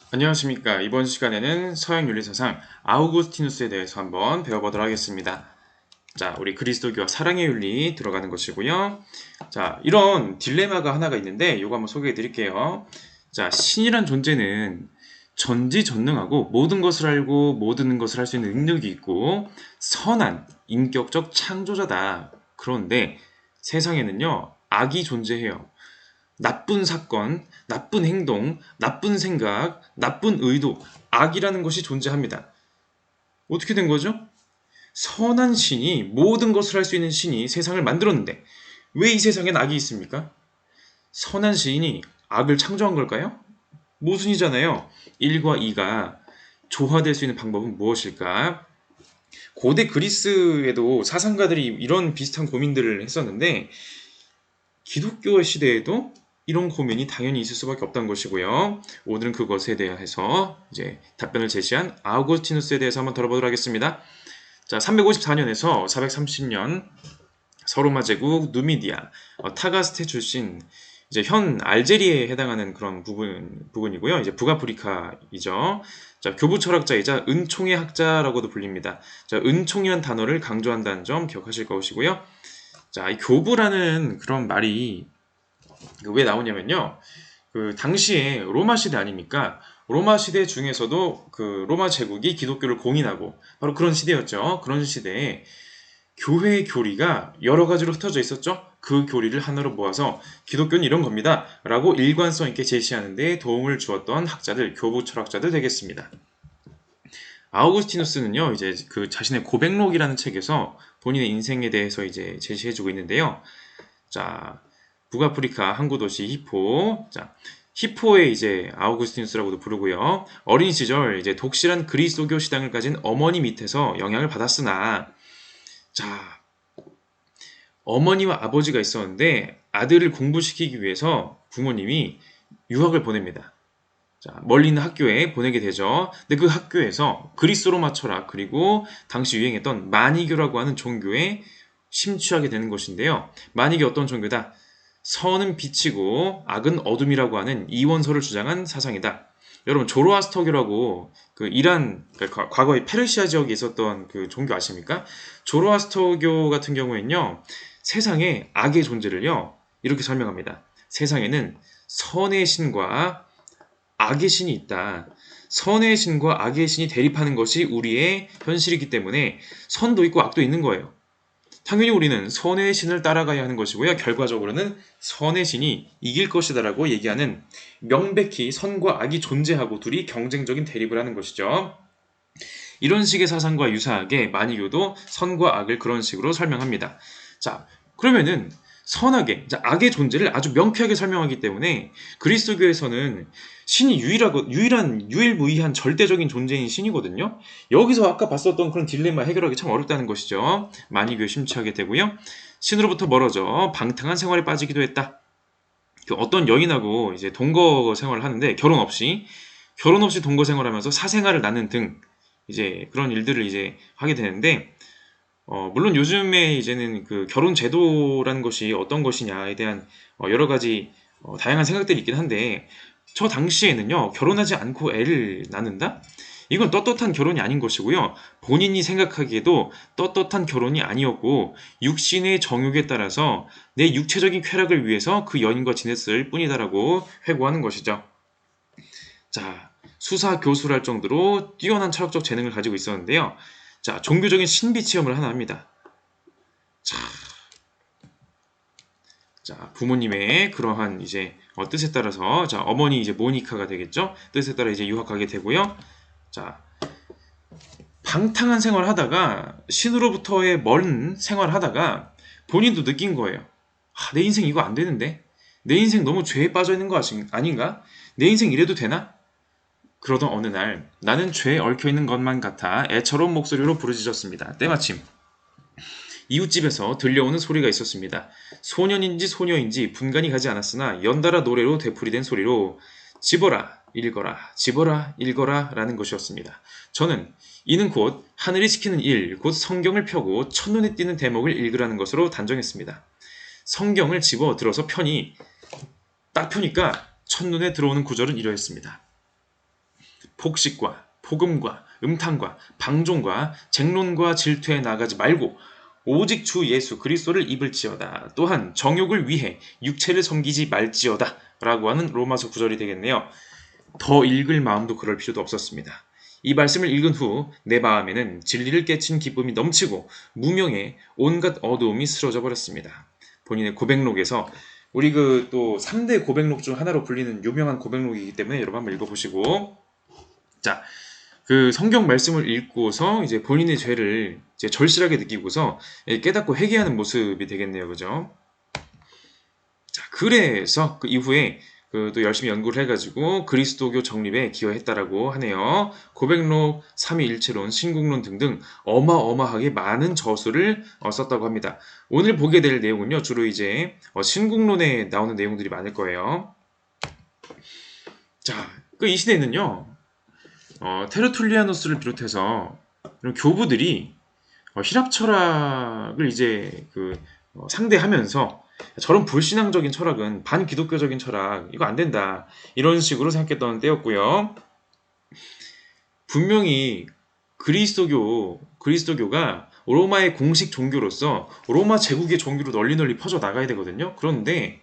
안녕하십니까. 이번 시간에는 서양 윤리사상 아우구스티누스에 대해서 한번 배워보도록 하겠습니다. 자, 우리 그리스도교와 사랑의 윤리 들어가는 것이고요. 자, 이런 딜레마가 하나가 있는데 이거 한번 소개해 드릴게요. 자, 신이란 존재는 전지전능하고 모든 것을 알고 모든 것을 할 수 있는 능력이 있고 선한 인격적 창조자다. 그런데 세상에는요, 악이 존재해요. 나쁜 사건, 나쁜 행동, 나쁜 생각, 나쁜 의도, 악이라는 것이 존재합니다. 어떻게 된 거죠? 선한 신이 모든 것을 할 수 있는 신이 세상을 만들었는데 왜 이 세상엔 악이 있습니까? 선한 신이 악을 창조한 걸까요? 모순이잖아요. 1과 2가 조화될 수 있는 방법은 무엇일까? 고대 그리스에도 사상가들이 이런 비슷한 고민들을 했었는데 기독교 시대에도 이런 고민이 당연히 있을 수밖에 없다는 것이고요. 오늘은 그것에 대해서 이제 답변을 제시한 아우구스티누스에 대해서 한번 들어보도록 하겠습니다. 자, 354년에서 430년 서로마 제국 누미디아 타가스테 출신 이제 현 알제리에 해당하는 그런 부분이고요. 이제 북아프리카이죠. 자, 교부 철학자이자 은총의 학자라고도 불립니다. 자, 은총이란 단어를 강조한다는 점 기억하실 것이고요. 자, 이 교부라는 그런 말이 왜 나오냐면요. 그 당시에 로마 시대 아닙니까? 로마 시대 중에서도 그 로마 제국이 기독교를 공인하고 바로 그런 시대였죠. 그런 시대에 교회의 교리가 여러 가지로 흩어져 있었죠. 그 교리를 하나로 모아서 기독교는 이런 겁니다. 라고 일관성 있게 제시하는 데 도움을 주었던 학자들, 교부 철학자들 되겠습니다. 아우구스티누스는요, 이제 그 자신의 고백록이라는 책에서 본인의 인생에 대해서 이제 제시해주고 있는데요. 자, 북아프리카 항구 도시 히포. 자, 히포의 이제 아우구스티누스라고도 부르고요. 어린 시절 이제 독실한 그리스도교 신앙을 가진 어머니 밑에서 영향을 받았으나, 자, 어머니와 아버지가 있었는데 아들을 공부시키기 위해서 부모님이 유학을 보냅니다. 자, 멀리 있는 학교에 보내게 되죠. 근데 그 학교에서 그리스 로마 철학 그리고 당시 유행했던 마니교라고 하는 종교에 심취하게 되는 것인데요. 마니교 어떤 종교다? 선은 빛이고 악은 어둠이라고 하는 이원설을 주장한 사상이다. 여러분 조로아스터교라고 그 이란 그러니까 과거에 페르시아 지역에 있었던 그 종교 아십니까? 조로아스터교 같은 경우에는요. 세상에 악의 존재를요. 이렇게 설명합니다. 세상에는 선의 신과 악의 신이 있다. 선의 신과 악의 신이 대립하는 것이 우리의 현실이기 때문에 선도 있고 악도 있는 거예요. 당연히 우리는 선의 신을 따라가야 하는 것이고요. 결과적으로는 선의 신이 이길 것이다라고 얘기하는 명백히 선과 악이 존재하고 둘이 경쟁적인 대립을 하는 것이죠. 이런 식의 사상과 유사하게 마니교도 선과 악을 그런 식으로 설명합니다. 자, 그러면은 선악의, 악의 존재를 아주 명쾌하게 설명하기 때문에 그리스도교에서는 신이 유일무이한 절대적인 존재인 신이거든요. 여기서 아까 봤었던 그런 딜레마 해결하기 참 어렵다는 것이죠. 마니교에 심취하게 되고요. 신으로부터 멀어져 방탕한 생활에 빠지기도 했다. 그 어떤 여인하고 이제 동거 생활을 하는데 결혼 없이 동거 생활하면서 사생아를 낳는 등 이제 그런 일들을 이제 하게 되는데 물론 요즘에 이제는 그 결혼 제도라는 것이 어떤 것이냐에 대한 여러 가지 다양한 생각들이 있긴 한데 저 당시에는요 결혼하지 않고 애를 낳는다? 이건 떳떳한 결혼이 아닌 것이고요. 본인이 생각하기에도 떳떳한 결혼이 아니었고 육신의 정욕에 따라서 내 육체적인 쾌락을 위해서 그 연인과 지냈을 뿐이다라고 회고하는 것이죠. 자, 수사 교수를 할 정도로 뛰어난 철학적 재능을 가지고 있었는데요. 자, 종교적인 신비 체험을 하나 합니다. 자, 부모님의 그러한 이제 뜻에 따라서 자, 어머니 이제 모니카가 되겠죠. 뜻에 따라 이제 유학하게 되고요. 자, 방탕한 생활을 하다가 신으로부터의 먼 생활을 하다가 본인도 느낀 거예요. 아, 내 인생 이거 안 되는데? 내 인생 너무 죄에 빠져 있는 거 아닌가? 내 인생 이래도 되나? 그러던 어느 날 나는 죄에 얽혀 있는 것만 같아 애처로운 목소리로 부르짖었습니다. 때마침 이웃집에서 들려오는 소리가 있었습니다. 소년인지 소녀인지 분간이 가지 않았으나 연달아 노래로 되풀이된 소리로 집어라 읽어라 집어라 읽어라 라는 것이었습니다. 저는 이는 곧 하늘이 시키는 일, 곧 성경을 펴고 첫눈에 띄는 대목을 읽으라는 것으로 단정했습니다. 성경을 집어 들어서 딱 펴니까 첫눈에 들어오는 구절은 이러했습니다. 폭식과 폭음과 음탕과 방종과 쟁론과 질투에 나가지 말고 오직 주 예수 그리스도를 입을지어다. 또한 정욕을 위해 육체를 섬기지 말지어다. 라고 하는 로마서 9절이 되겠네요. 더 읽을 마음도 그럴 필요도 없었습니다. 이 말씀을 읽은 후 내 마음에는 진리를 깨친 기쁨이 넘치고 무명에 온갖 어두움이 쓰러져 버렸습니다. 본인의 고백록에서 우리 그 또 3대 고백록 중 하나로 불리는 유명한 고백록이기 때문에 여러분 한번 읽어보시고, 자, 그 성경 말씀을 읽고서 이제 본인의 죄를 이제 절실하게 느끼고서 깨닫고 회개하는 모습이 되겠네요. 그죠? 자, 그래서 그 이후에 그 또 열심히 연구를 해가지고 그리스도교 정립에 기여했다라고 하네요. 고백록, 삼위일체론, 신국론 등등 어마어마하게 많은 저수를 썼다고 합니다. 오늘 보게 될 내용은요, 주로 이제 신국론에 나오는 내용들이 많을 거예요. 자, 그 이 시대에는요, 테르툴리아누스를 비롯해서 이런 교부들이 히랍 철학을 이제 상대하면서 저런 불신앙적인 철학은 반기독교적인 철학, 이거 안 된다, 이런 식으로 생각했던 때였고요. 분명히 그리스도교가 로마의 공식 종교로서 로마 제국의 종교로 널리 퍼져 나가야 되거든요. 그런데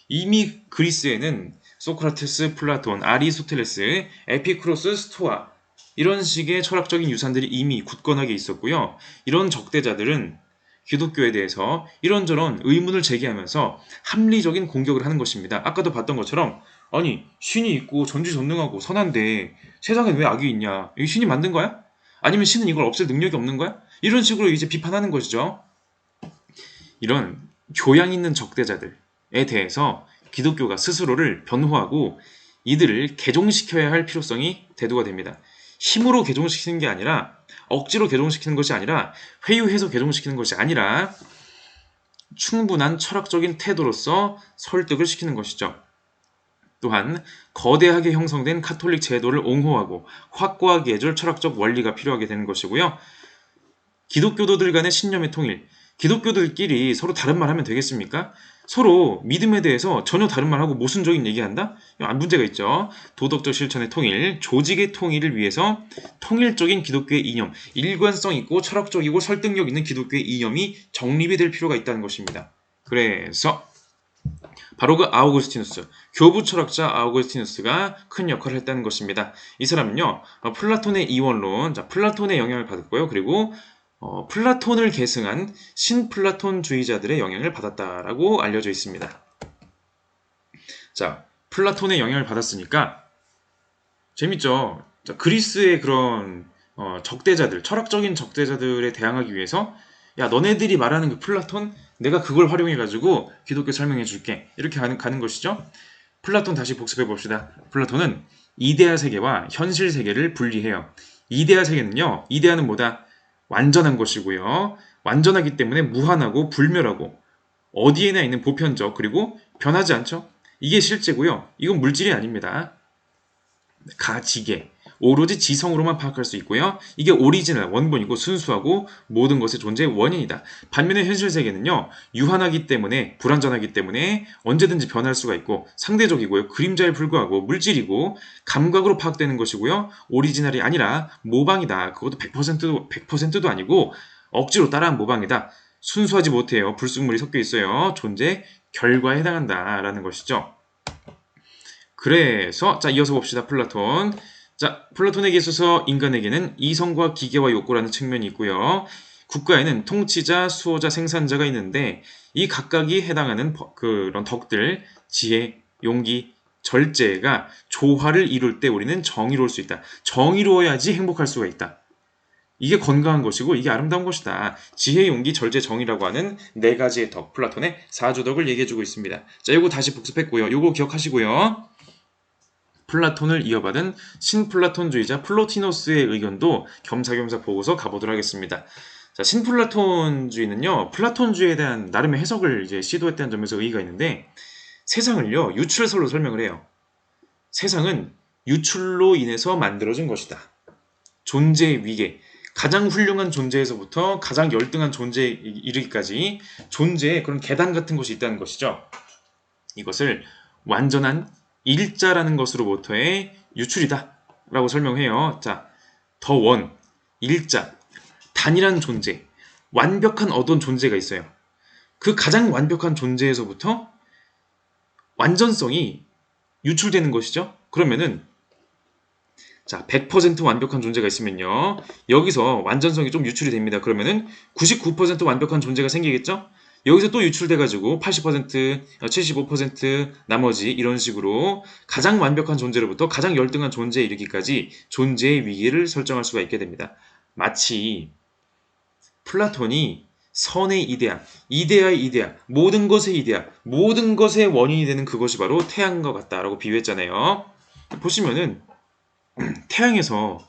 이미 그리스에는 소크라테스, 플라톤, 아리스토텔레스, 에피쿠로스, 스토아 이런 식의 철학적인 유산들이 이미 굳건하게 있었고요. 이런 적대자들은 기독교에 대해서 이런저런 의문을 제기하면서 합리적인 공격을 하는 것입니다. 아까도 봤던 것처럼, 아니 신이 있고 전지전능하고 선한데 세상에 왜 악이 있냐? 이 신이 만든 거야? 아니면 신은 이걸 없앨 능력이 없는 거야? 이런 식으로 이제 비판하는 것이죠. 이런 교양 있는 적대자들에 대해서 기독교가 스스로를 변호하고 이들을 개종시켜야 할 필요성이 대두가 됩니다. 힘으로 개종시키는 게 아니라, 억지로 개종시키는 것이 아니라, 회유해서 개종시키는 것이 아니라 충분한 철학적인 태도로서 설득을 시키는 것이죠. 또한 거대하게 형성된 카톨릭 제도를 옹호하고 확고하게 해줄 철학적 원리가 필요하게 되는 것이고요. 기독교도들 간의 신념의 통일, 기독교들끼리 서로 다른 말 하면 되겠습니까? 서로 믿음에 대해서 전혀 다른 말하고 모순적인 얘기한다? 문제가 있죠. 도덕적 실천의 통일, 조직의 통일을 위해서 통일적인 기독교의 이념, 일관성 있고 철학적이고 설득력 있는 기독교의 이념이 정립이 될 필요가 있다는 것입니다. 그래서 바로 그 아우구스티누스, 교부 철학자 아우구스티누스가 큰 역할을 했다는 것입니다. 이 사람은요, 플라톤의 이원론, 플라톤의 영향을 받았고요. 그리고 플라톤을 계승한 신플라톤주의자들의 영향을 받았다라고 알려져 있습니다. 자, 플라톤의 영향을 받았으니까 재밌죠? 자, 그리스의 그런 적대자들, 철학적인 적대자들에 대항하기 위해서, 야, 너네들이 말하는 그 플라톤, 내가 그걸 활용해가지고 기독교 설명해 줄게, 이렇게 가는 것이죠. 플라톤 다시 복습해 봅시다. 플라톤은 이데아 세계와 현실 세계를 분리해요. 이데아 세계는요, 이데아는 뭐다? 완전한 것이고요. 완전하기 때문에 무한하고 불멸하고 어디에나 있는 보편적, 그리고 변하지 않죠. 이게 실제고요. 이건 물질이 아닙니다. 가지계, 오로지 지성으로만 파악할 수 있고요. 이게 오리지널, 원본이고 순수하고 모든 것의 존재의 원인이다. 반면에 현실 세계는요, 유한하기 때문에, 불완전하기 때문에 언제든지 변할 수가 있고 상대적이고요. 그림자에 불과하고 물질이고 감각으로 파악되는 것이고요. 오리지널이 아니라 모방이다. 그것도 100%도 아니고 억지로 따라한 모방이다. 순수하지 못해요. 불순물이 섞여 있어요. 존재 결과에 해당한다라는 것이죠. 그래서 자, 이어서 봅시다. 플라톤. 자, 플라톤에게 있어서 인간에게는 이성과 기계와 욕구라는 측면이 있고요. 국가에는 통치자, 수호자, 생산자가 있는데 이 각각이 해당하는 그런 덕들, 지혜, 용기, 절제가 조화를 이룰 때 우리는 정의로울 수 있다. 정의로워야지 행복할 수가 있다. 이게 건강한 것이고 이게 아름다운 것이다. 지혜, 용기, 절제, 정의라고 하는 네 가지의 덕, 플라톤의 사주덕을 얘기해주고 있습니다. 자, 이거 다시 복습했고요. 이거 기억하시고요. 플라톤을 이어받은 신플라톤주의자 플로티노스의 의견도 겸사겸사 보고서 가보도록 하겠습니다. 자, 신플라톤주의는요, 플라톤주의에 대한 나름의 해석을 이제 시도했다는 점에서 의의가 있는데, 세상을요, 유출설로 설명을 해요. 세상은 유출로 인해서 만들어진 것이다. 존재의 위계, 가장 훌륭한 존재에서부터 가장 열등한 존재에 이르기까지 존재의 그런 계단 같은 것이 있다는 것이죠. 이것을 완전한 일자라는 것으로부터의 유출이다. 라고 설명해요. 자, 더 원, 일자, 단이라는 존재, 완벽한 어떤 존재가 있어요. 그 가장 완벽한 존재에서부터 완전성이 유출되는 것이죠. 그러면은 자, 100% 완벽한 존재가 있으면요. 여기서 완전성이 좀 유출이 됩니다. 그러면은 99% 완벽한 존재가 생기겠죠? 여기서 또 유출돼가지고 80%, 75% 나머지 이런 식으로 가장 완벽한 존재로부터 가장 열등한 존재에 이르기까지 존재의 위기를 설정할 수가 있게 됩니다. 마치 플라톤이 선의 이데아, 이데아의 이데아, 모든 것의 이데아, 모든 것의 원인이 되는 그것이 바로 태양과 같다라고 비유했잖아요. 보시면은 태양에서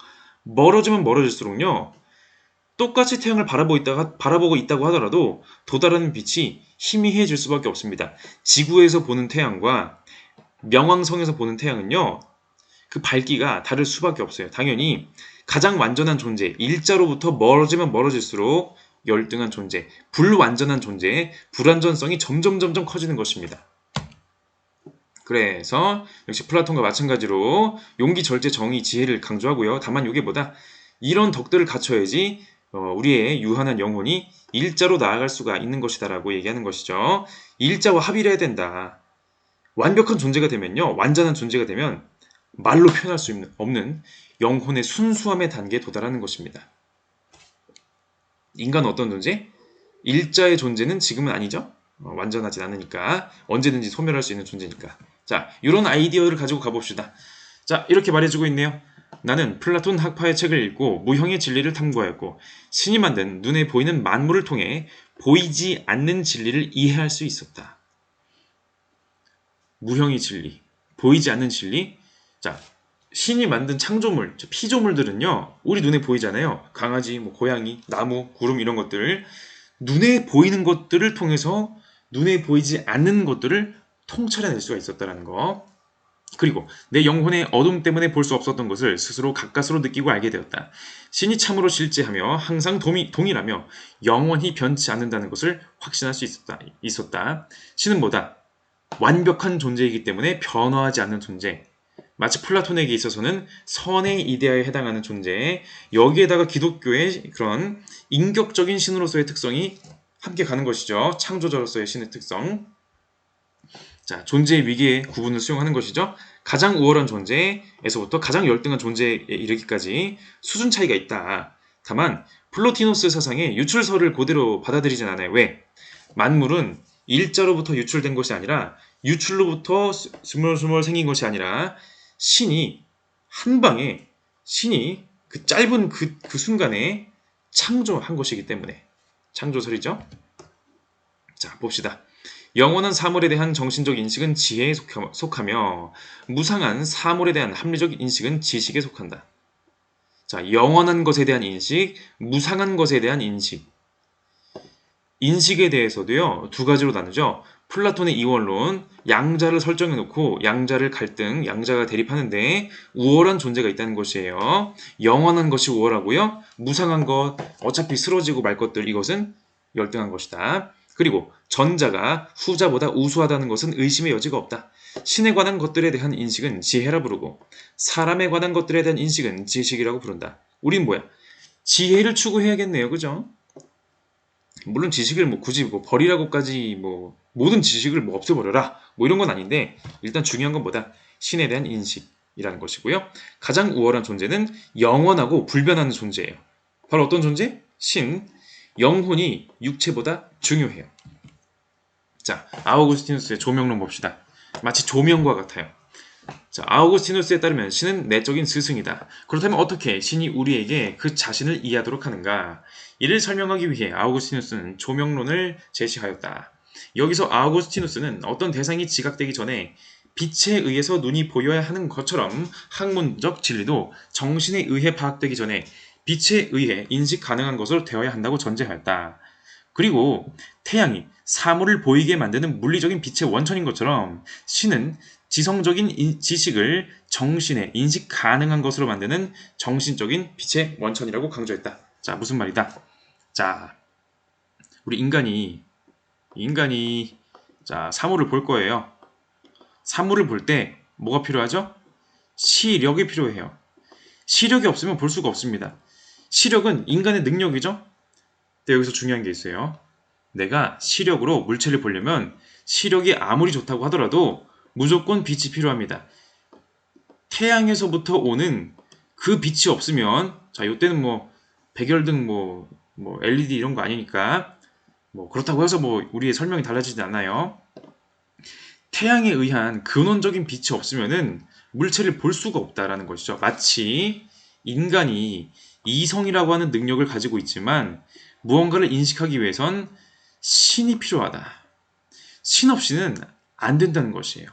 멀어지면 멀어질수록요. 똑같이 태양을 바라보고 있다고 하더라도 도달하는 빛이 희미해질 수밖에 없습니다. 지구에서 보는 태양과 명왕성에서 보는 태양은요. 그 밝기가 다를 수밖에 없어요. 당연히 가장 완전한 존재, 일자로부터 멀어지면 멀어질수록 열등한 존재, 불완전한 존재, 불완전성이 점점 커지는 것입니다. 그래서 역시 플라톤과 마찬가지로 용기, 절제, 정의, 지혜를 강조하고요. 다만 이게 뭐다? 이런 덕들을 갖춰야지 우리의 유한한 영혼이 일자로 나아갈 수가 있는 것이다라고 얘기하는 것이죠. 일자와 합의를 해야 된다. 완벽한 존재가 되면요. 완전한 존재가 되면 말로 표현할 수 없는 영혼의 순수함의 단계에 도달하는 것입니다. 인간은 어떤 존재? 일자의 존재는 지금은 아니죠. 완전하지 않으니까 언제든지 소멸할 수 있는 존재니까. 자, 이런 아이디어를 가지고 가봅시다. 자, 이렇게 말해주고 있네요. 나는 플라톤 학파의 책을 읽고 무형의 진리를 탐구하였고 신이 만든 눈에 보이는 만물을 통해 보이지 않는 진리를 이해할 수 있었다. 무형의 진리, 보이지 않는 진리. 자, 신이 만든 창조물, 피조물들은요, 우리 눈에 보이잖아요. 강아지, 고양이, 나무, 구름 이런 것들. 눈에 보이는 것들을 통해서 눈에 보이지 않는 것들을 통찰해낼 수가 있었다는 거. 그리고 내 영혼의 어둠 때문에 볼 수 없었던 것을 스스로 가까스로 느끼고 알게 되었다. 신이 참으로 실제하며 항상 동일하며 영원히 변치 않는다는 것을 확신할 수 있었다. 신은 뭐다? 완벽한 존재이기 때문에 변화하지 않는 존재. 마치 플라톤에게 있어서는 선의 이데아에 해당하는 존재. 여기에다가 기독교의 그런 인격적인 신으로서의 특성이 함께 가는 것이죠. 창조자로서의 신의 특성. 자, 존재의 위기의 구분을 수용하는 것이죠. 가장 우월한 존재에서부터 가장 열등한 존재에 이르기까지 수준 차이가 있다. 다만 플로티노스 사상의 유출설을 그대로 받아들이진 않아요. 왜? 만물은 일자로부터 유출된 것이 아니라 유출로부터 스멀스멀 생긴 것이 아니라 신이 한 방에 신이 그 짧은 그 순간에 창조한 것이기 때문에 창조설이죠. 자, 봅시다. 영원한 사물에 대한 정신적 인식은 지혜에 속하며 무상한 사물에 대한 합리적 인식은 지식에 속한다. 자, 영원한 것에 대한 인식, 무상한 것에 대한 인식. 인식에 대해서도요, 두 가지로 나누죠. 플라톤의 이원론, 양자를 설정해 놓고 양자를 갈등, 양자가 대립하는데 우월한 존재가 있다는 것이에요. 영원한 것이 우월하고요. 무상한 것, 어차피 쓰러지고 말 것들, 이것은 열등한 것이다. 그리고 전자가 후자보다 우수하다는 것은 의심의 여지가 없다. 신에 관한 것들에 대한 인식은 지혜라 부르고 사람에 관한 것들에 대한 인식은 지식이라고 부른다. 우린 뭐야? 지혜를 추구해야겠네요. 그죠? 물론 지식을 굳이 버리라고까지 모든 지식을 없애버려라 이런 건 아닌데 일단 중요한 건 뭐다? 신에 대한 인식이라는 것이고요. 가장 우월한 존재는 영원하고 불변하는 존재예요. 바로 어떤 존재? 신. 영혼이 육체보다 중요해요. 자, 아우구스티누스의 조명론 봅시다. 마치 조명과 같아요. 자, 아우구스티누스에 따르면 신은 내적인 스승이다. 그렇다면 어떻게 신이 우리에게 그 자신을 이해하도록 하는가? 이를 설명하기 위해 아우구스티누스는 조명론을 제시하였다. 여기서 아우구스티누스는 어떤 대상이 지각되기 전에 빛에 의해서 눈이 보여야 하는 것처럼 학문적 진리도 정신에 의해 파악되기 전에 빛에 의해 인식 가능한 것으로 되어야 한다고 전제하였다. 그리고 태양이 사물을 보이게 만드는 물리적인 빛의 원천인 것처럼 신은 지성적인 지식을 정신에 인식 가능한 것으로 만드는 정신적인 빛의 원천이라고 강조했다. 자, 무슨 말이다? 자, 우리 인간이 자, 사물을 볼 거예요. 사물을 볼 때 뭐가 필요하죠? 시력이 필요해요. 시력이 없으면 볼 수가 없습니다. 시력은 인간의 능력이죠? 근데 여기서 중요한 게 있어요. 내가 시력으로 물체를 보려면 시력이 아무리 좋다고 하더라도 무조건 빛이 필요합니다. 태양에서부터 오는 그 빛이 없으면, 자, 이때는 뭐 백열등 뭐 LED 이런 거 아니니까 뭐 그렇다고 해서 뭐 우리의 설명이 달라지지 않아요. 태양에 의한 근원적인 빛이 없으면은 물체를 볼 수가 없다라는 것이죠. 마치 인간이 이성이라고 하는 능력을 가지고 있지만 무언가를 인식하기 위해선 신이 필요하다. 신 없이는 안 된다는 것이에요.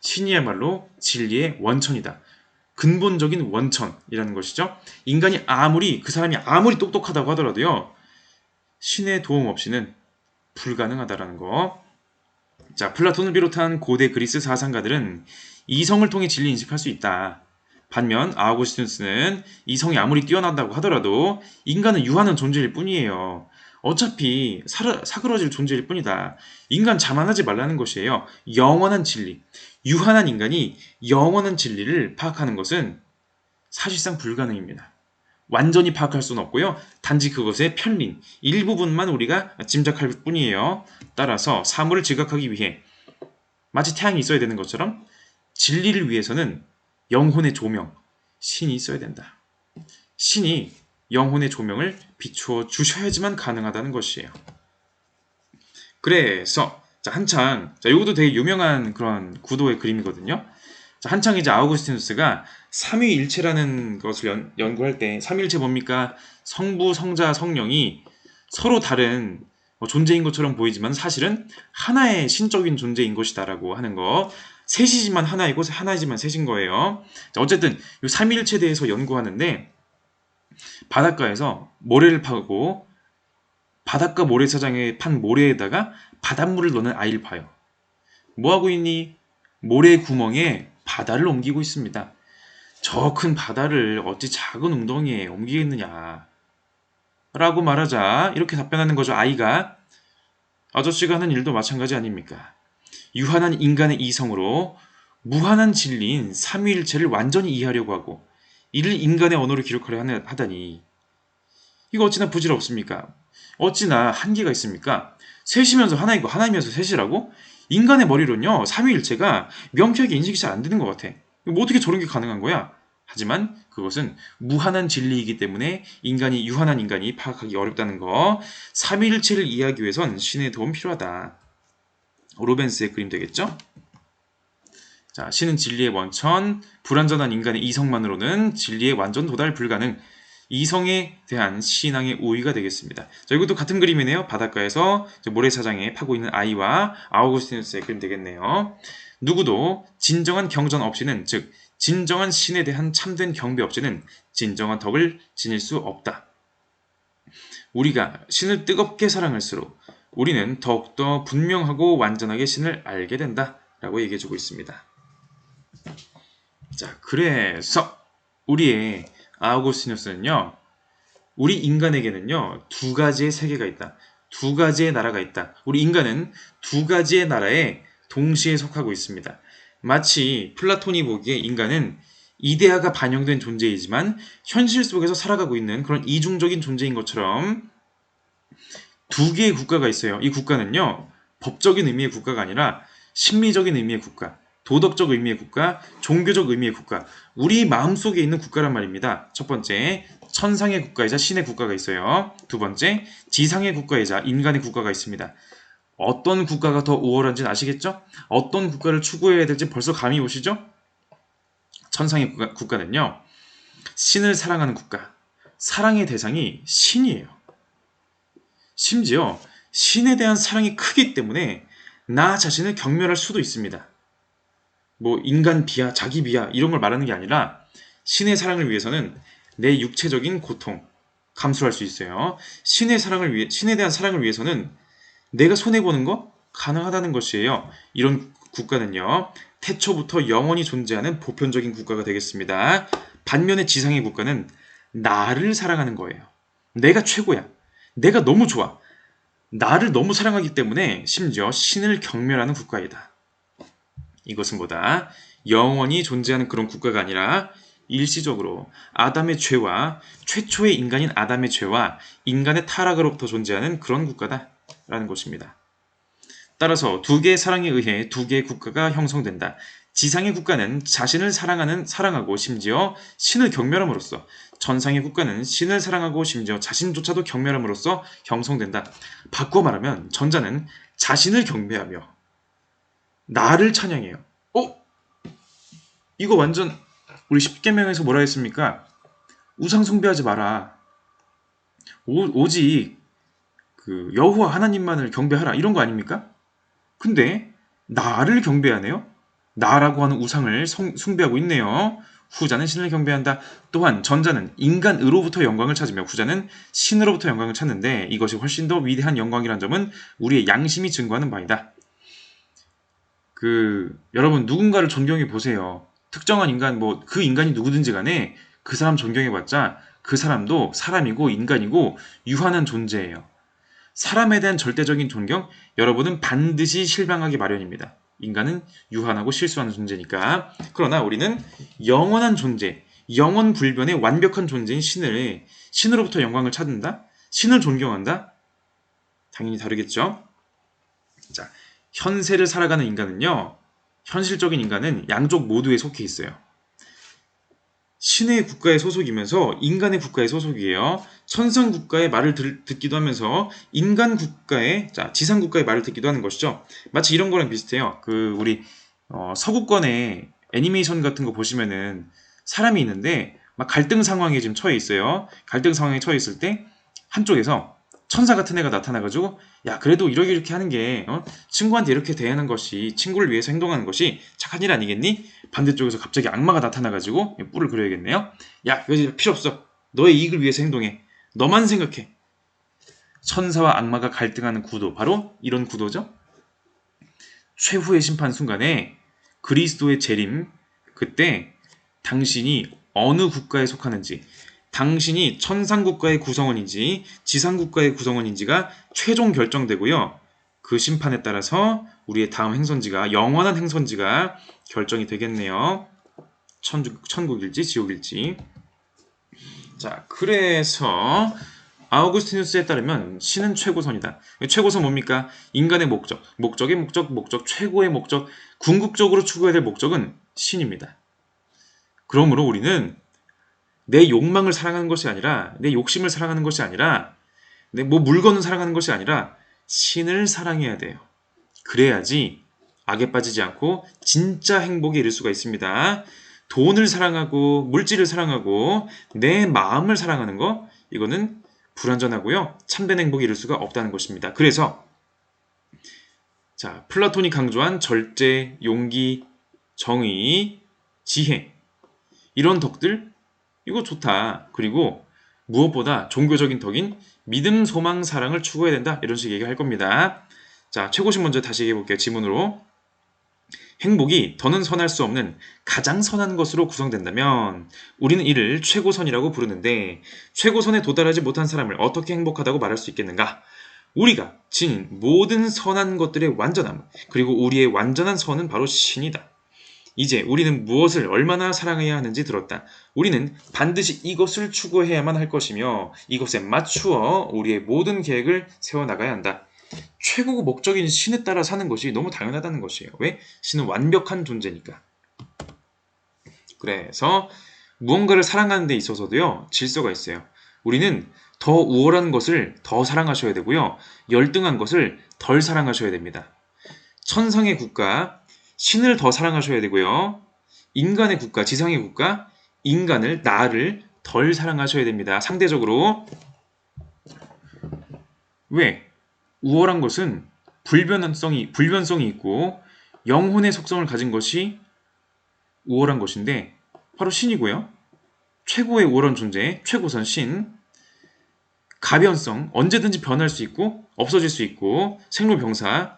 신이야말로 진리의 원천이다. 근본적인 원천이라는 것이죠. 인간이 그 사람이 아무리 똑똑하다고 하더라도요, 신의 도움 없이는 불가능하다라는 거. 자, 플라톤을 비롯한 고대 그리스 사상가들은 이성을 통해 진리 인식할 수 있다. 반면 아우구스티누스는 이성이 아무리 뛰어난다고 하더라도 인간은 유한한 존재일 뿐이에요. 어차피 사그러질 존재일 뿐이다. 인간 자만하지 말라는 것이에요. 영원한 진리, 유한한 인간이 영원한 진리를 파악하는 것은 사실상 불가능입니다. 완전히 파악할 수는 없고요. 단지 그것의 편린, 일부분만 우리가 짐작할 뿐이에요. 따라서 사물을 지각하기 위해 마치 태양이 있어야 되는 것처럼 진리를 위해서는 영혼의 조명, 신이 있어야 된다. 신이 영혼의 조명을 비추어 주셔야지만 가능하다는 것이에요. 그래서 이것도 되게 유명한 그런 구도의 그림이거든요. 자, 한창 이제 아우구스티누스가 삼위일체라는 것을 연구할 때, 삼위일체 뭡니까? 성부, 성자, 성령이 서로 다른 존재인 것처럼 보이지만 사실은 하나의 신적인 존재인 것이다라고 하는 거. 셋이지만 하나이고 하나이지만 셋인 거예요. 자, 어쨌든 이 삼위일체에 대해서 연구하는데, 바닷가에서 모래를 파고 바닷가 모래사장에 판 모래에다가 바닷물을 넣는 아이를 봐요. 뭐하고 있니? 모래 구멍에 바다를 옮기고 있습니다. 저 큰 바다를 어찌 작은 웅덩이에 옮기겠느냐 라고 말하자 이렇게 답변하는 거죠. 아이가. 아저씨가 하는 일도 마찬가지 아닙니까? 유한한 인간의 이성으로 무한한 진리인 삼위일체를 완전히 이해하려고 하고 이를 인간의 언어로 기록하려 하다니, 이거 어찌나 부질없습니까? 어찌나 한계가 있습니까? 셋이면서 하나이고 하나이면서 셋이라고? 인간의 머리로는요, 삼위일체가 명쾌하게 인식이 잘 안 되는 것 같아. 뭐 어떻게 저런 게 가능한 거야? 하지만 그것은 무한한 진리이기 때문에 유한한 인간이 파악하기 어렵다는 거. 삼위일체를 이해하기 위해선 신의 도움 필요하다. 로벤스의 그림 되겠죠? 자, 신은 진리의 원천, 불완전한 인간의 이성만으로는 진리의 완전 도달 불가능. 이성에 대한 신앙의 우위가 되겠습니다. 자, 이것도 같은 그림이네요. 바닷가에서 모래사장에 파고 있는 아이와 아우구스티누스의 그림 되겠네요. 누구도 진정한 경전 없이는, 즉 진정한 신에 대한 참된 경배 없이는 진정한 덕을 지닐 수 없다. 우리가 신을 뜨겁게 사랑할수록 우리는 더욱더 분명하고 완전하게 신을 알게 된다 라고 얘기해주고 있습니다. 자, 그래서 우리의 아우구스티누스는요, 우리 인간에게는요, 두 가지의 세계가 있다. 두 가지의 나라가 있다. 우리 인간은 두 가지의 나라에 동시에 속하고 있습니다. 마치 플라톤이 보기에 인간은 이데아가 반영된 존재이지만 현실 속에서 살아가고 있는 그런 이중적인 존재인 것처럼 두 개의 국가가 있어요. 이 국가는요, 법적인 의미의 국가가 아니라 심리적인 의미의 국가, 도덕적 의미의 국가, 종교적 의미의 국가, 우리 마음속에 있는 국가란 말입니다. 첫 번째, 천상의 국가이자 신의 국가가 있어요. 두 번째, 지상의 국가이자 인간의 국가가 있습니다. 어떤 국가가 더 우월한지는 아시겠죠? 어떤 국가를 추구해야 될지 벌써 감이 오시죠? 천상의 국가는요, 신을 사랑하는 국가, 사랑의 대상이 신이에요. 심지어 신에 대한 사랑이 크기 때문에 나 자신을 경멸할 수도 있습니다. 뭐 인간 비하, 자기 비하 이런 걸 말하는 게 아니라 신의 사랑을 위해서는 내 육체적인 고통 감수할 수 있어요. 신에 대한 사랑을 위해서는 내가 손해보는 거 가능하다는 것이에요. 이런 국가는요, 태초부터 영원히 존재하는 보편적인 국가가 되겠습니다. 반면에 지상의 국가는 나를 사랑하는 거예요. 내가 최고야. 내가 너무 좋아. 나를 너무 사랑하기 때문에 심지어 신을 경멸하는 국가이다. 이것은 뭐다? 영원히 존재하는 그런 국가가 아니라 일시적으로 아담의 죄와 최초의 인간인 아담의 죄와 인간의 타락으로부터 존재하는 그런 국가다라는 것입니다. 따라서 두 개의 사랑에 의해 두 개의 국가가 형성된다. 지상의 국가는 자신을 사랑하고 심지어 신을 경멸함으로써, 전상의 국가는 신을 사랑하고 심지어 자신조차도 경멸함으로써 형성된다. 바꿔 말하면 전자는 자신을 경배하며 나를 찬양해요. 이거 완전 우리 십계명에서 뭐라 했습니까? 우상 숭배하지 마라. 오직 그 여호와 하나님만을 경배하라, 이런 거 아닙니까? 근데 나를 경배하네요. 나라고 하는 우상을 숭배하고 있네요. 후자는 신을 경배한다. 또한 전자는 인간으로부터 영광을 찾으며 후자는 신으로부터 영광을 찾는데 이것이 훨씬 더 위대한 영광이란 점은 우리의 양심이 증거하는 바이다. 여러분 누군가를 존경해 보세요. 특정한 인간, 그 인간이 누구든지 간에 그 사람 존경해봤자 그 사람도 사람이고 인간이고 유한한 존재예요. 사람에 대한 절대적인 존경, 여러분은 반드시 실망하기 마련입니다. 인간은 유한하고 실수하는 존재니까. 그러나 우리는 영원한 존재, 영원불변의 완벽한 존재인 신으로부터 영광을 찾는다? 신을 존경한다? 당연히 다르겠죠? 자, 현세를 살아가는 인간은요, 현실적인 인간은 양쪽 모두에 속해 있어요. 신의 국가에 소속이면서 인간의 국가에 소속이에요. 천상 국가의 말을 듣기도 하면서 인간 국가의, 지상 국가의 말을 듣기도 하는 것이죠. 마치 이런 거랑 비슷해요. 우리 서구권의 애니메이션 같은 거 보시면은 사람이 있는데 막 갈등 상황에 지금 처해 있어요. 갈등 상황에 처해 있을 때 한쪽에서 천사 같은 애가 나타나가지고, 야, 그래도 이렇게 하는 게 친구한테 이렇게 대하는 것이, 친구를 위해서 행동하는 것이 착한 일 아니겠니? 반대쪽에서 갑자기 악마가 나타나가지고 뿔을 그려야겠네요. 야, 이거 필요 없어. 너의 이익을 위해서 행동해. 너만 생각해. 천사와 악마가 갈등하는 구도, 바로 이런 구도죠. 최후의 심판 순간에 그리스도의 재림, 그때 당신이 어느 국가에 속하는지, 당신이 천상국가의 구성원인지 지상국가의 구성원인지가 최종 결정되고요. 그 심판에 따라서 우리의 다음 행선지가, 영원한 행선지가 결정이 되겠네요. 천국일지 지옥일지. 자, 그래서 아우구스티누스에 따르면 신은 최고선이다. 최고선 뭡니까? 인간의 목적의 목적, 최고의 목적, 궁극적으로 추구해야 될 목적은 신입니다. 그러므로 우리는 내 욕망을 사랑하는 것이 아니라, 내 욕심을 사랑하는 것이 아니라, 내 물건을 사랑하는 것이 아니라 신을 사랑해야 돼요. 그래야지 악에 빠지지 않고 진짜 행복에 이를 수가 있습니다. 돈을 사랑하고 물질을 사랑하고 내 마음을 사랑하는 거, 이거는 불완전하고요. 참된 행복에 이를 수가 없다는 것입니다. 그래서 플라톤이 강조한 절제, 용기, 정의, 지혜, 이런 덕들, 이거 좋다. 그리고 무엇보다 종교적인 덕인 믿음, 소망, 사랑을 추구해야 된다. 이런 식의 얘기할 겁니다. 자, 최고식 먼저 다시 얘기해 볼게요. 지문으로. 행복이 더는 선할 수 없는 가장 선한 것으로 구성된다면 우리는 이를 최고선이라고 부르는데, 최고선에 도달하지 못한 사람을 어떻게 행복하다고 말할 수 있겠는가? 우리가 지닌 모든 선한 것들의 완전함, 그리고 우리의 완전한 선은 바로 신이다. 이제 우리는 무엇을 얼마나 사랑해야 하는지 들었다. 우리는 반드시 이것을 추구해야만 할 것이며 이것에 맞추어 우리의 모든 계획을 세워나가야 한다. 최고 목적인 신에 따라 사는 것이 너무 당연하다는 것이에요. 왜? 신은 완벽한 존재니까. 그래서 무언가를 사랑하는 데 있어서도요, 질서가 있어요. 우리는 더 우월한 것을 더 사랑하셔야 되고요, 열등한 것을 덜 사랑하셔야 됩니다. 천상의 국가, 신을 더 사랑하셔야 되고요. 인간의 국가, 지상의 국가, 나를 덜 사랑하셔야 됩니다. 상대적으로. 왜? 우월한 것은 불변성이 있고 영혼의 속성을 가진 것이 우월한 것인데 바로 신이고요. 최고의 우월한 존재, 최고선 신. 가변성, 언제든지 변할 수 있고 없어질 수 있고 생로병사.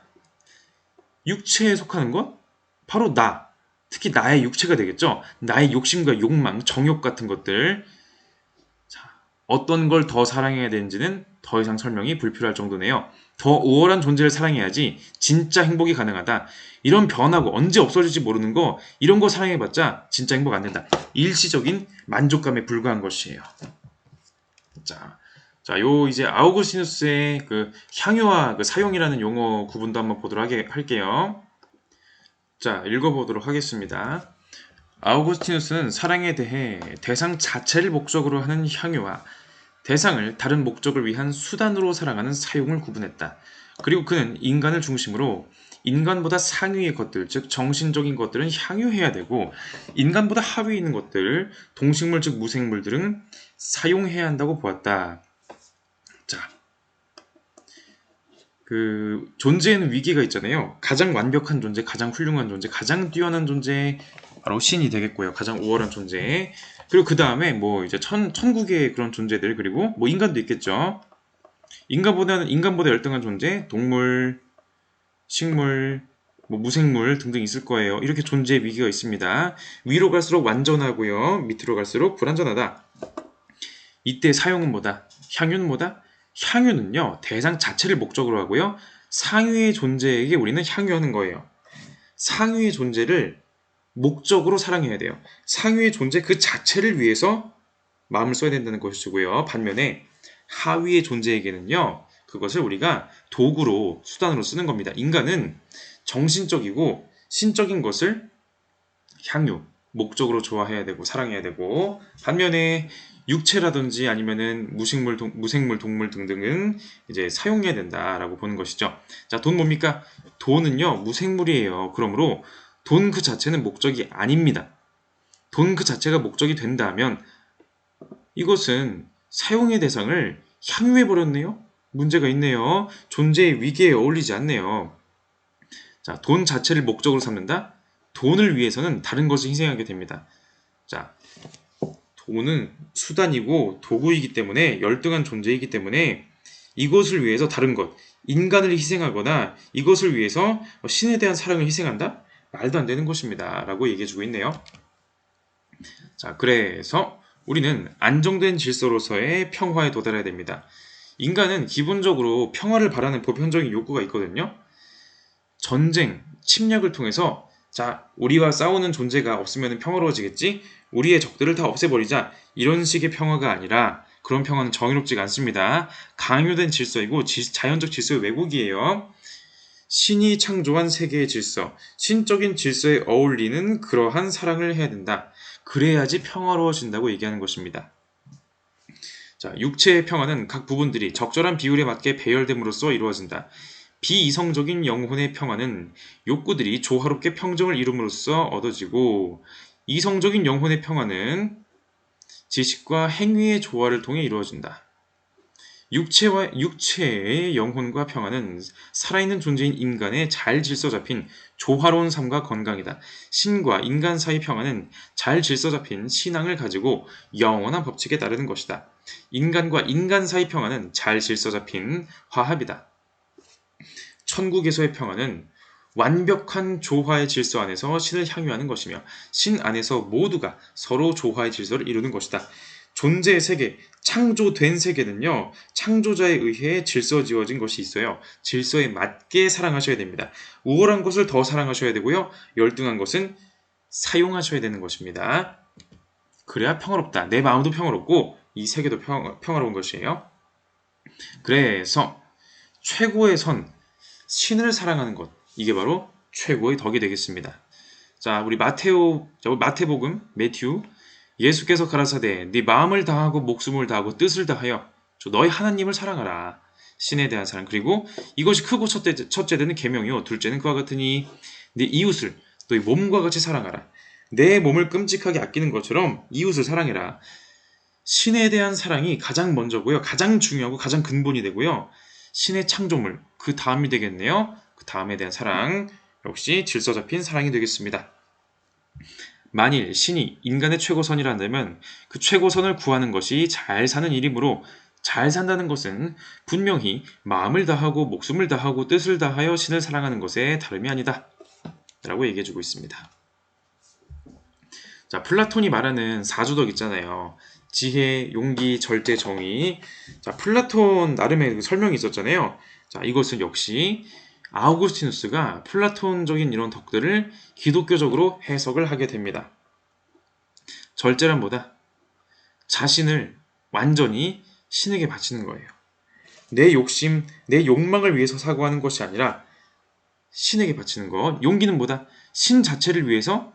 육체에 속하는 것, 바로 나, 특히 나의 육체가 되겠죠. 나의 욕심과 욕망, 정욕 같은 것들. 어떤 걸 더 사랑해야 되는지는 더 이상 설명이 불필요할 정도네요. 더 우월한 존재를 사랑해야지 진짜 행복이 가능하다. 이런 변하고 언제 없어질지 모르는 거, 이런 거 사랑해봤자 진짜 행복 안 된다. 일시적인 만족감에 불과한 것이에요. 자, 요 이제 아우구스티누스의 그 향유와 그 사용이라는 용어 구분도 한번 보도록 할게요. 자, 읽어보도록 하겠습니다. 아우구스티누스는 사랑에 대해 대상 자체를 목적으로 하는 향유와 대상을 다른 목적을 위한 수단으로 사랑하는 사용을 구분했다. 그리고 그는 인간을 중심으로 인간보다 상위의 것들, 즉 정신적인 것들은 향유해야 되고 인간보다 하위에 있는 것들, 동식물 즉 무생물들은 사용해야 한다고 보았다. 자, 그 존재에는 위기가 있잖아요. 가장 완벽한 존재, 가장 훌륭한 존재, 가장 뛰어난 존재 바로 신이 되겠고요. 가장 우월한 존재. 그리고 그 다음에 뭐 이제 천국의 그런 존재들, 그리고 뭐 인간도 있겠죠. 인간보다 열등한 존재, 동물, 식물, 뭐 무생물 등등 있을 거예요. 이렇게 존재의 위기가 있습니다. 위로 갈수록 완전하고요. 밑으로 갈수록 불완전하다. 이때 사용은 뭐다? 향유는 뭐다? 향유는요, 대상 자체를 목적으로 하고요. 상위의 존재에게 우리는 향유하는 거예요. 상위의 존재를 목적으로 사랑해야 돼요. 상위의 존재 그 자체를 위해서 마음을 써야 된다는 것이고요. 반면에 하위의 존재에게는요, 그것을 우리가 도구로, 수단으로 쓰는 겁니다. 인간은 정신적이고 신적인 것을 향유, 목적으로 좋아해야 되고 사랑해야 되고, 반면에 육체라든지 아니면은 무생물, 동물 등등은 이제 사용해야 된다라고 보는 것이죠. 자, 돈 뭡니까? 돈은요, 무생물이에요. 그러므로 돈 그 자체는 목적이 아닙니다. 돈 그 자체가 목적이 된다면 이것은 사용의 대상을 향유해버렸네요? 문제가 있네요. 존재의 위기에 어울리지 않네요. 자, 돈 자체를 목적으로 삼는다? 돈을 위해서는 다른 것을 희생하게 됩니다. 자, 돈은 수단이고 도구이기 때문에 열등한 존재이기 때문에 이것을 위해서 다른 것, 인간을 희생하거나 이것을 위해서 신에 대한 사랑을 희생한다? 말도 안 되는 것입니다. 라고 얘기해주고 있네요. 자, 그래서 우리는 안정된 질서로서의 평화에 도달해야 됩니다. 인간은 기본적으로 평화를 바라는 보편적인 욕구가 있거든요. 전쟁, 침략을 통해서 자, 우리와 싸우는 존재가 없으면 평화로워지겠지? 우리의 적들을 다 없애버리자. 이런 식의 평화가 아니라 그런 평화는 정의롭지가 않습니다. 강요된 질서이고 자연적 질서의 왜곡이에요. 신이 창조한 세계의 질서, 신적인 질서에 어울리는 그러한 사랑을 해야 된다. 그래야지 평화로워진다고 얘기하는 것입니다. 자, 육체의 평화는 각 부분들이 적절한 비율에 맞게 배열됨으로써 이루어진다. 비이성적인 영혼의 평화는 욕구들이 조화롭게 평정을 이룸으로써 얻어지고, 이성적인 영혼의 평화는 지식과 행위의 조화를 통해 이루어진다. 육체의 영혼과 평화는 살아있는 존재인 인간의 잘 질서 잡힌 조화로운 삶과 건강이다. 신과 인간 사이 평화는 잘 질서 잡힌 신앙을 가지고 영원한 법칙에 따르는 것이다. 인간과 인간 사이 평화는 잘 질서 잡힌 화합이다. 천국에서의 평화는 완벽한 조화의 질서 안에서 신을 향유하는 것이며 신 안에서 모두가 서로 조화의 질서를 이루는 것이다. 존재의 세계, 창조된 세계는요, 창조자에 의해 질서 지어진 것이 있어요. 질서에 맞게 사랑하셔야 됩니다. 우월한 것을 더 사랑하셔야 되고요. 열등한 것은 사용하셔야 되는 것입니다. 그래야 평화롭다. 내 마음도 평화롭고 이 세계도 평화로운 것이에요. 그래서 최고의 선, 신을 사랑하는 것, 이게 바로 최고의 덕이 되겠습니다. 자, 우리 마태복음, 매튜, 예수께서 가라사대 네 마음을 다하고 목숨을 다하고 뜻을 다하여 너희 하나님을 사랑하라. 신에 대한 사랑. 그리고 이것이 크고 첫째는 계명이요, 둘째는 그와 같으니 네 이웃을 너희 몸과 같이 사랑하라. 내 몸을 끔찍하게 아끼는 것처럼 이웃을 사랑해라. 신에 대한 사랑이 가장 먼저고요, 가장 중요하고 가장 근본이 되고요, 신의 창조물, 그 다음이 되겠네요. 그 다음에 대한 사랑, 역시 질서 잡힌 사랑이 되겠습니다. 만일 신이 인간의 최고선이란다면 그 최고선을 구하는 것이 잘 사는 일이므로, 잘 산다는 것은 분명히 마음을 다하고 목숨을 다하고 뜻을 다하여 신을 사랑하는 것에 다름이 아니다 라고 얘기해주고 있습니다. 자, 플라톤이 말하는 사주덕 있잖아요. 지혜, 용기, 절제, 정의. 자, 플라톤 나름의 설명이 있었잖아요. 자, 이것은 역시 아우구스티누스가 플라톤적인 이런 덕들을 기독교적으로 해석을 하게 됩니다. 절제란 뭐다? 자신을 완전히 신에게 바치는 거예요. 내 욕심, 내 욕망을 위해서 사고하는 것이 아니라 신에게 바치는 것. 용기는 뭐다? 신 자체를 위해서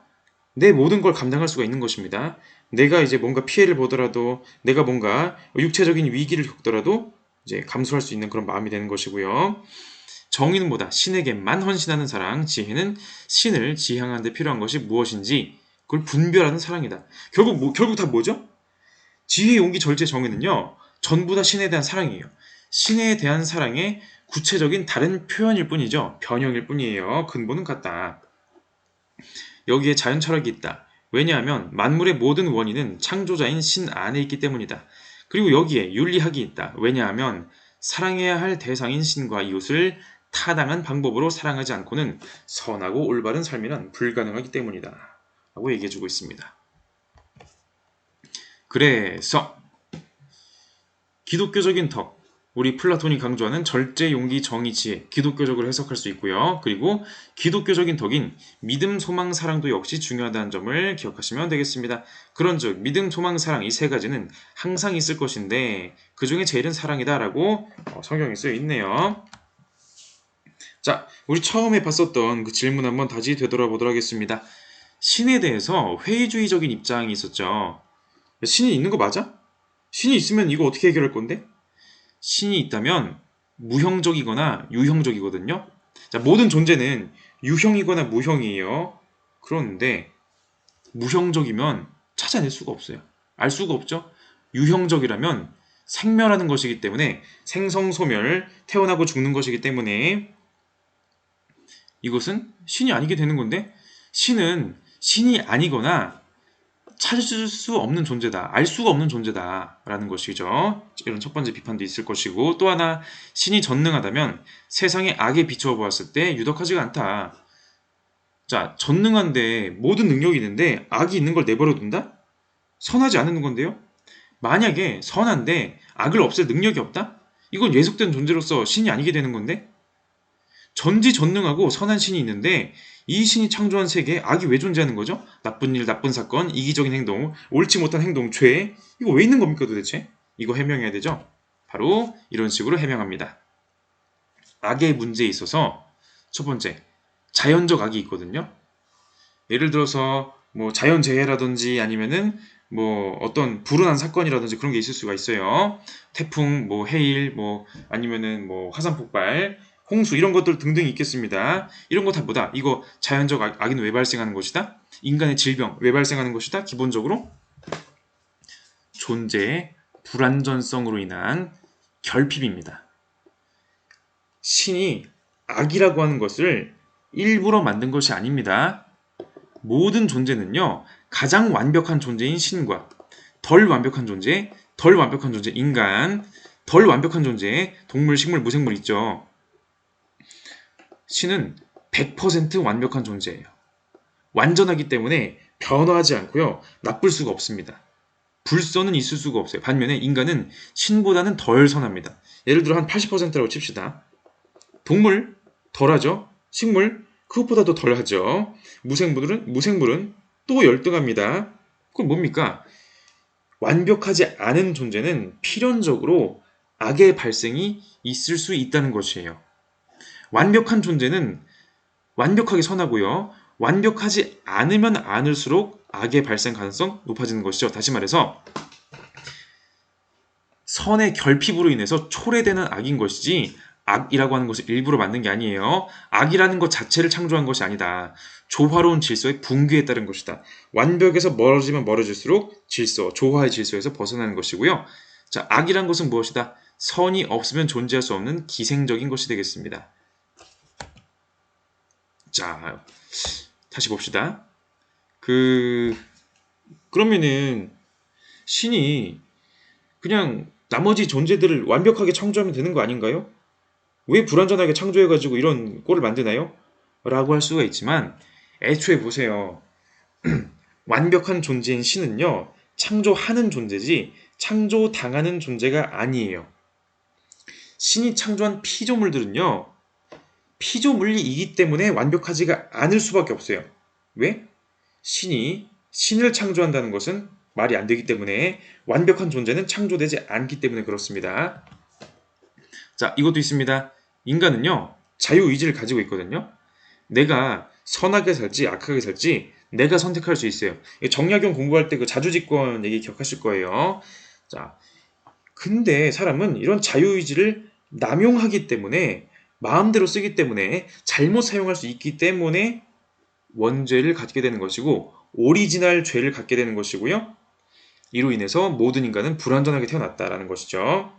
내 모든 걸 감당할 수가 있는 것입니다. 내가 이제 뭔가 피해를 보더라도, 내가 뭔가 육체적인 위기를 겪더라도 이제 감수할 수 있는 그런 마음이 되는 것이고요. 정의는 뭐다? 신에게만 헌신하는 사랑. 지혜는 신을 지향하는 데 필요한 것이 무엇인지 그걸 분별하는 사랑이다. 결국 다 뭐죠? 지혜, 용기, 절제, 정의는요, 전부 다 신에 대한 사랑이에요. 신에 대한 사랑의 구체적인 다른 표현일 뿐이죠. 변형일 뿐이에요. 근본은 같다. 여기에 자연 철학이 있다. 왜냐하면 만물의 모든 원인은 창조자인 신 안에 있기 때문이다. 그리고 여기에 윤리학이 있다. 왜냐하면 사랑해야 할 대상인 신과 이웃을 타당한 방법으로 사랑하지 않고는 선하고 올바른 삶이란 불가능하기 때문이다. 라고 얘기해주고 있습니다. 그래서 기독교적인 덕, 우리 플라톤이 강조하는 절제, 용기, 정의, 지혜, 기독교적으로 해석할 수 있고요. 그리고 기독교적인 덕인 믿음, 소망, 사랑도 역시 중요하다는 점을 기억하시면 되겠습니다. 그런즉 믿음, 소망, 사랑 이 세 가지는 항상 있을 것인데 그 중에 제일은 사랑이다라고 성경에 쓰여 있네요. 자, 우리 처음에 봤었던 그 질문 한번 다시 되돌아보도록 하겠습니다. 신에 대해서 회의주의적인 입장이 있었죠. 신이 있는 거 맞아? 신이 있으면 이거 어떻게 해결할 건데? 신이 있다면 무형적이거나 유형적이거든요. 자, 모든 존재는 유형이거나 무형이에요. 그런데 무형적이면 찾아낼 수가 없어요. 알 수가 없죠. 유형적이라면 생멸하는 것이기 때문에 생성소멸, 태어나고 죽는 것이기 때문에 이것은 신이 아니게 되는 건데 신은 신이 아니거나 찾을 수 없는 존재다. 알 수가 없는 존재다. 라는 것이죠. 이런 첫 번째 비판도 있을 것이고 또 하나 신이 전능하다면 세상의 악에 비추어 보았을 때 유독하지가 않다. 자, 전능한데 모든 능력이 있는데 악이 있는 걸 내버려 둔다? 선하지 않은 건데요? 만약에 선한데 악을 없앨 능력이 없다? 이건 예속된 존재로서 신이 아니게 되는 건데? 전지전능하고 선한 신이 있는데 이 신이 창조한 세계에 악이 왜 존재하는 거죠? 나쁜 일, 나쁜 사건, 이기적인 행동, 옳지 못한 행동, 죄 이거 왜 있는 겁니까 도대체? 이거 해명해야 되죠? 바로 이런 식으로 해명합니다. 악의 문제에 있어서 첫 번째, 자연적 악이 있거든요. 예를 들어서 뭐 자연재해라든지 아니면은 뭐 어떤 불운한 사건이라든지 그런 게 있을 수가 있어요. 태풍, 뭐 해일, 뭐 아니면은 뭐 화산 폭발, 홍수 이런 것들 등등이 있겠습니다. 이런 거 다 뭐다? 이거 자연적 악은 왜 발생하는 것이다? 인간의 질병 왜 발생하는 것이다? 기본적으로 존재의 불완전성으로 인한 결핍입니다. 신이 악이라고 하는 것을 일부러 만든 것이 아닙니다. 모든 존재는요, 가장 완벽한 존재인 신과 덜 완벽한 존재, 인간, 덜 완벽한 존재, 동물, 식물, 무생물 있죠. 신은 100% 완벽한 존재예요. 완전하기 때문에 변화하지 않고요, 나쁠 수가 없습니다. 불선은 있을 수가 없어요. 반면에 인간은 신보다는 덜 선합니다. 예를 들어 한 80%라고 칩시다. 동물 덜하죠. 식물 그것보다도 덜하죠. 무생물은 또 열등합니다. 그건 뭡니까? 완벽하지 않은 존재는 필연적으로 악의 발생이 있을 수 있다는 것이에요. 완벽한 존재는 완벽하게 선하고요. 완벽하지 않으면 않을수록 악의 발생 가능성 높아지는 것이죠. 다시 말해서 선의 결핍으로 인해서 초래되는 악인 것이지 악이라고 하는 것을 일부러 만든 게 아니에요. 악이라는 것 자체를 창조한 것이 아니다. 조화로운 질서의 붕괴에 따른 것이다. 완벽에서 멀어지면 멀어질수록 질서, 조화의 질서에서 벗어나는 것이고요. 자, 악이란 것은 무엇이다? 선이 없으면 존재할 수 없는 기생적인 것이 되겠습니다. 자, 다시 봅시다. 그러면은 신이 그냥 나머지 존재들을 완벽하게 창조하면 되는 거 아닌가요? 왜 불완전하게 창조해가지고 이런 꼴을 만드나요? 라고 할 수가 있지만 애초에 보세요. 완벽한 존재인 신은요, 창조하는 존재지 창조당하는 존재가 아니에요. 신이 창조한 피조물들은요, 피조물이기 때문에 완벽하지가 않을 수밖에 없어요. 왜? 신이 신을 창조한다는 것은 말이 안 되기 때문에 완벽한 존재는 창조되지 않기 때문에 그렇습니다. 자, 이것도 있습니다. 인간은요, 자유의지를 가지고 있거든요. 내가 선하게 살지 악하게 살지 내가 선택할 수 있어요. 정약용 공부할 때 그 자주직권 얘기 기억하실 거예요. 자, 근데 사람은 이런 자유의지를 남용하기 때문에 마음대로 쓰기 때문에 잘못 사용할 수 있기 때문에 원죄를 갖게 되는 것이고 오리지널 죄를 갖게 되는 것이고요. 이로 인해서 모든 인간은 불완전하게 태어났다라는 것이죠.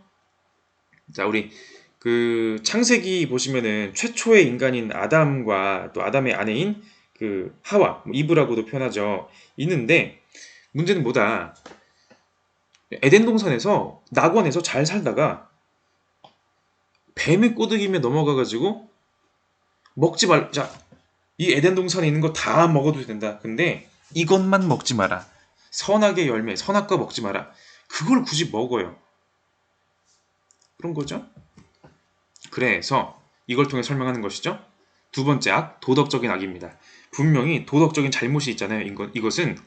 자, 우리 그 창세기 보시면은 최초의 인간인 아담과 또 아담의 아내인 그 하와, 이브라고도 표현하죠. 있는데 문제는 뭐다? 에덴 동산에서 낙원에서 잘 살다가 뱀의 꼬드김에 넘어가가지고 먹지 말. 자, 이 에덴 동산에 있는 거 다 먹어도 된다. 근데 이것만 먹지 마라. 선악의 열매, 선악과 먹지 마라. 그걸 굳이 먹어요. 그런 거죠. 그래서 이걸 통해 설명하는 것이죠. 두 번째 악, 도덕적인 악입니다. 분명히 도덕적인 잘못이 있잖아요. 이것은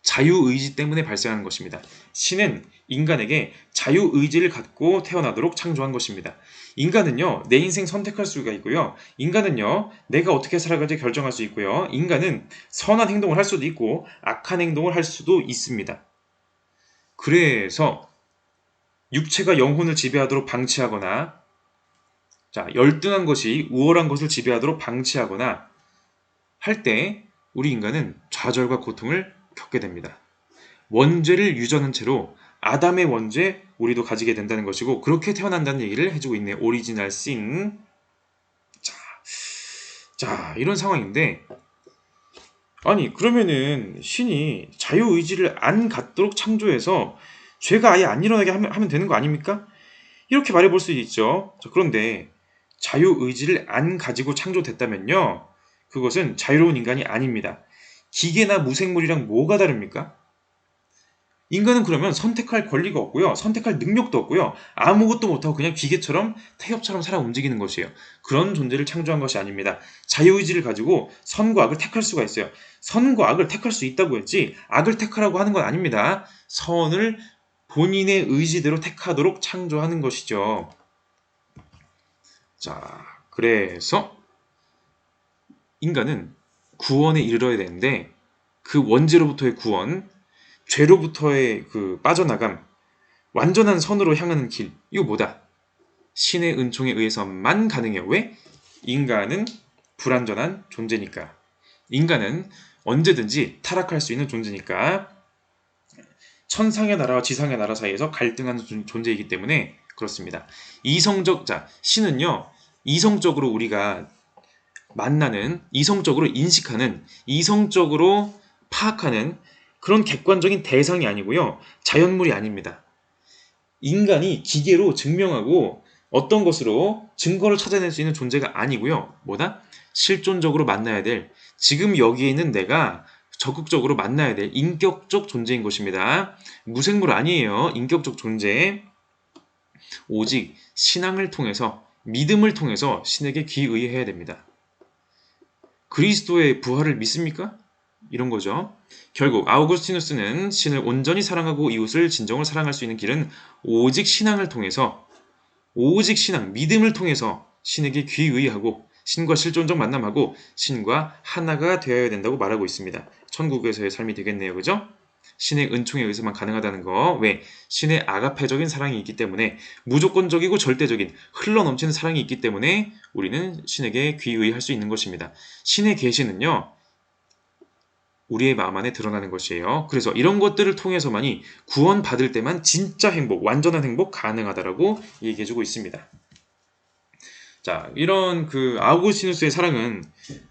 자유의지 때문에 발생하는 것입니다. 신은 인간에게 자유의지를 갖고 태어나도록 창조한 것입니다. 인간은요, 내 인생 선택할 수가 있고요. 인간은요, 내가 어떻게 살아갈지 결정할 수 있고요. 인간은 선한 행동을 할 수도 있고 악한 행동을 할 수도 있습니다. 그래서 육체가 영혼을 지배하도록 방치하거나, 자, 열등한 것이 우월한 것을 지배하도록 방치하거나 할 때 우리 인간은 좌절과 고통을 겪게 됩니다. 원죄를 유전한 채로 아담의 원죄 우리도 가지게 된다는 것이고 그렇게 태어난다는 얘기를 해주고 있네. 오리지널 신. 자, 이런 상황인데 아니 그러면은 신이 자유의지를 안 갖도록 창조해서 죄가 아예 안 일어나게 하면 되는 거 아닙니까? 이렇게 말해볼 수 있죠. 자, 그런데 자유의지를 안 가지고 창조됐다면요. 그것은 자유로운 인간이 아닙니다. 기계나 무생물이랑 뭐가 다릅니까? 인간은 그러면 선택할 권리가 없고요. 선택할 능력도 없고요. 아무것도 못하고 그냥 기계처럼 태엽처럼 살아 움직이는 것이에요. 그런 존재를 창조한 것이 아닙니다. 자유의지를 가지고 선과 악을 택할 수가 있어요. 선과 악을 택할 수 있다고 했지 악을 택하라고 하는 건 아닙니다. 선을 본인의 의지대로 택하도록 창조하는 것이죠. 자, 그래서 인간은 구원에 이르러야 되는데 그 원죄로부터의 구원, 죄로부터의 그 빠져나감, 완전한 선으로 향하는 길, 이거 뭐다? 신의 은총에 의해서만 가능해요. 왜? 인간은 불완전한 존재니까. 인간은 언제든지 타락할 수 있는 존재니까. 천상의 나라와 지상의 나라 사이에서 갈등하는 존재이기 때문에 그렇습니다. 자, 신은요, 이성적으로 우리가 만나는, 이성적으로 인식하는, 이성적으로 파악하는 그런 객관적인 대상이 아니고요. 자연물이 아닙니다. 인간이 기계로 증명하고 어떤 것으로 증거를 찾아낼 수 있는 존재가 아니고요. 뭐다? 실존적으로 만나야 될, 지금 여기에 있는 내가 적극적으로 만나야 될 인격적 존재인 것입니다. 무생물 아니에요. 인격적 존재. 오직 신앙을 통해서, 믿음을 통해서 신에게 귀의해야 됩니다. 그리스도의 부활을 믿습니까? 이런 거죠. 결국 아우구스티누스는 신을 온전히 사랑하고 이웃을 진정으로 사랑할 수 있는 길은 오직 신앙을 통해서, 오직 신앙, 믿음을 통해서 신에게 귀의하고 신과 실존적 만남하고 신과 하나가 되어야 된다고 말하고 있습니다. 천국에서의 삶이 되겠네요. 그죠? 신의 은총에 의해서만 가능하다는 거. 왜? 신의 아가페적인 사랑이 있기 때문에, 무조건적이고 절대적인 흘러넘치는 사랑이 있기 때문에 우리는 신에게 귀의할 수 있는 것입니다. 신의 계시는요, 우리의 마음 안에 드러나는 것이에요. 그래서 이런 것들을 통해서만이 구원받을 때만 진짜 행복, 완전한 행복 가능하다라고 얘기해주고 있습니다. 자, 이런 그 아우구스티누스의 사랑은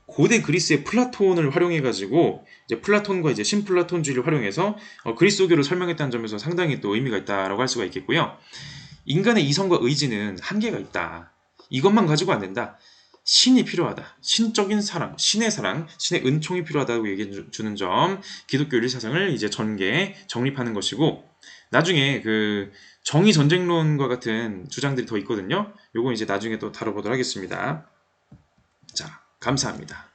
고대 그리스의 플라톤을 활용해가지고 이제 플라톤과 이제 신플라톤주의를 활용해서 그리스도교를 설명했다는 점에서 상당히 또 의미가 있다라고 할 수가 있겠고요. 인간의 이성과 의지는 한계가 있다. 이것만 가지고 안 된다. 신이 필요하다. 신적인 사랑, 신의 은총이 필요하다고 얘기해 주는 점, 기독교 윤리 사상을 이제 정립하는 것이고, 나중에 그 정의 전쟁론과 같은 주장들이 더 있거든요. 요건 이제 나중에 또 다뤄보도록 하겠습니다. 자, 감사합니다.